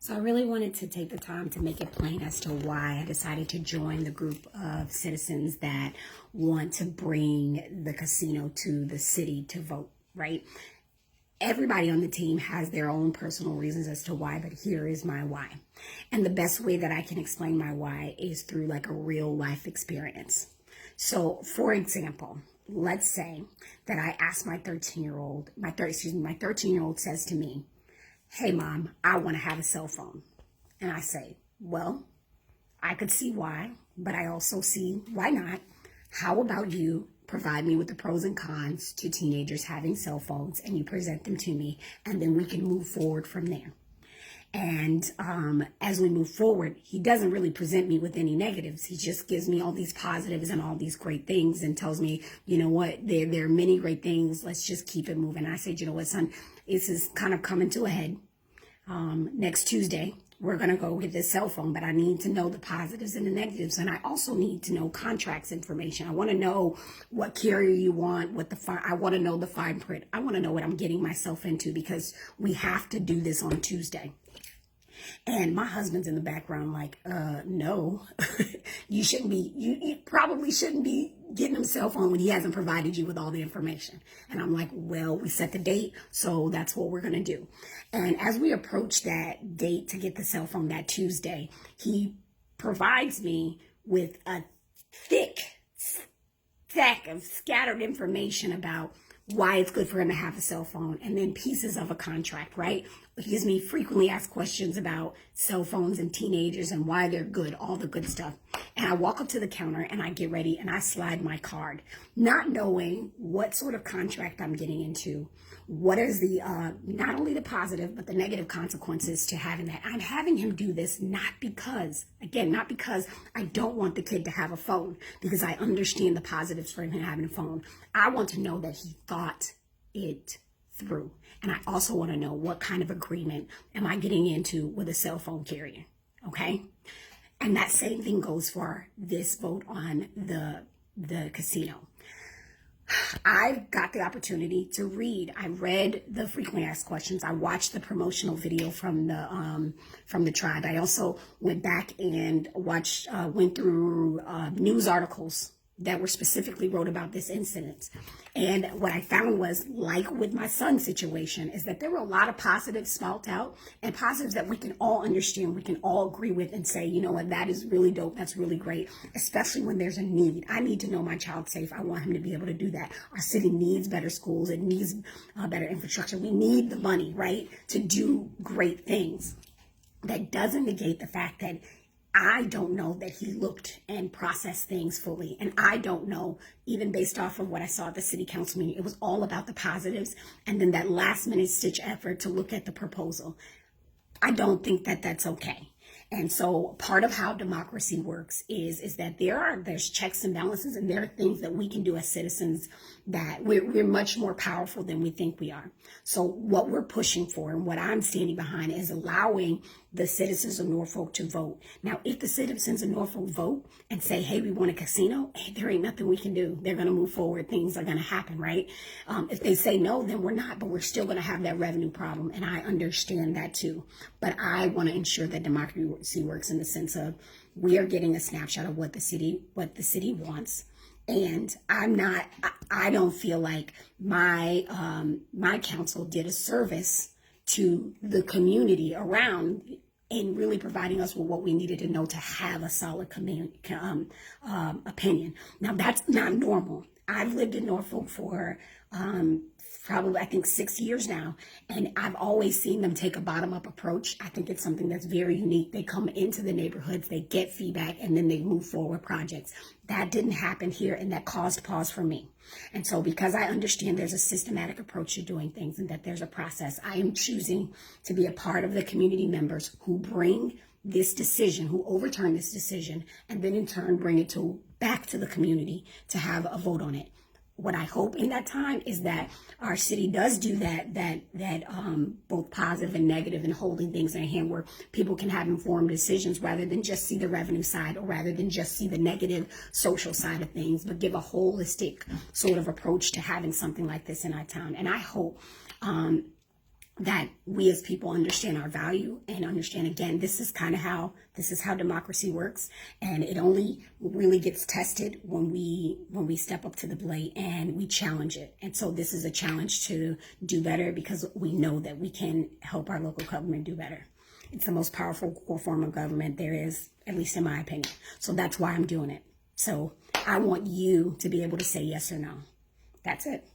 So I really wanted to take the time to make it plain as to why I decided to join the group of citizens that want to bring the casino to the city to vote, right? Everybody on the team has their own personal reasons as to why, but here is my why. And the best way that I can explain my why is through like a real life experience. So for example, let's say that I ask my 13-year-old says to me, "Hey mom, I want to have a cell phone." And I say, "Well, I could see why, but I also see why not. How about you provide me with the pros and cons to teenagers having cell phones, and you present them to me, and then we can move forward from there." And as we move forward, he doesn't really present me with any negatives. He just gives me all these positives and all these great things and tells me, you know what, there are many great things. Let's just keep it moving. I said, you know what, son, this is kind of coming to a head. Next Tuesday, we're going to go get this cell phone, but I need to know the positives and the negatives. And I also need to know contracts information. I want to know what carrier you want, I want to know the fine print. I want to know what I'm getting myself into, because we have to do this on Tuesday. And my husband's in the background like, no, you probably shouldn't be getting him a cell phone when he hasn't provided you with all the information. And I'm like, well, we set the date, so that's what we're going to do. And as we approach that date to get the cell phone that Tuesday, he provides me with a thick stack of scattered information about why it's good for him to have a cell phone, and then pieces of a contract, right? He gives me frequently asked questions about cell phones and teenagers and why they're good, all the good stuff. And I walk up to the counter and I get ready and I slide my card, not knowing what sort of contract I'm getting into. What is the, not only the positive, but the negative consequences to having that. I'm having him do this not because I don't want the kid to have a phone, because I understand the positives for him having a phone. I want to know that he thought it through. And I also want to know what kind of agreement am I getting into with a cell phone carrier, okay? And that same thing goes for this vote on the casino. I got the opportunity to read. I read the frequently asked questions. I watched the promotional video from the tribe. I also went back and went through news articles that were specifically wrote about this incident. And what I found was, like with my son's situation, is that there were a lot of positives spelled out, and positives that we can all understand, we can all agree with and say, you know what, that is really dope, that's really great, especially when there's a need. I need to know my child's safe. I want him to be able to do that. Our city needs better schools. It needs better infrastructure. We need the money, right, to do great things. That doesn't negate the fact that I don't know that he looked and processed things fully. And I don't know, even based off of what I saw at the city council meeting, it was all about the positives. And then that last minute stitch effort to look at the proposal. I don't think that that's okay. And so part of how democracy works is that there's checks and balances, and there are things that we can do as citizens that we're much more powerful than we think we are. So what we're pushing for and what I'm standing behind is allowing the citizens of Norfolk to vote. Now, if the citizens of Norfolk vote and say, hey, we want a casino, hey, there ain't nothing we can do. They're going to move forward. Things are going to happen, right? If they say no, then we're not, but we're still going to have that revenue problem. And I understand that too. But I want to ensure that democracy works in the sense of we are getting a snapshot of what the city wants. And I don't feel like my council did a service to the community around in really providing us with what we needed to know to have a solid opinion. Now, that's not normal. I've lived in Norfolk for probably, I think, 6 years now, and I've always seen them take a bottom-up approach. I think it's something that's very unique. They come into the neighborhoods, they get feedback, and then they move forward projects. That didn't happen here, and that caused pause for me. And so because I understand there's a systematic approach to doing things and that there's a process, I am choosing to be a part of the community members who bring this decision, who overturn this decision, and then in turn bring it back to the community to have a vote on it. What I hope in that time is that our city does do that both positive and negative, and holding things in hand where people can have informed decisions rather than just see the revenue side, or rather than just see the negative social side of things, but give a holistic sort of approach to having something like this in our town. And I hope that we as people understand our value and understand, again, this is how democracy works, and it only really gets tested when we step up to the plate and we challenge it. And so this is a challenge to do better, because we know that we can help our local government do better. It's the most powerful form of government there is, at least in my opinion. So that's why I'm doing it. So I want you to be able to say yes or no. That's it.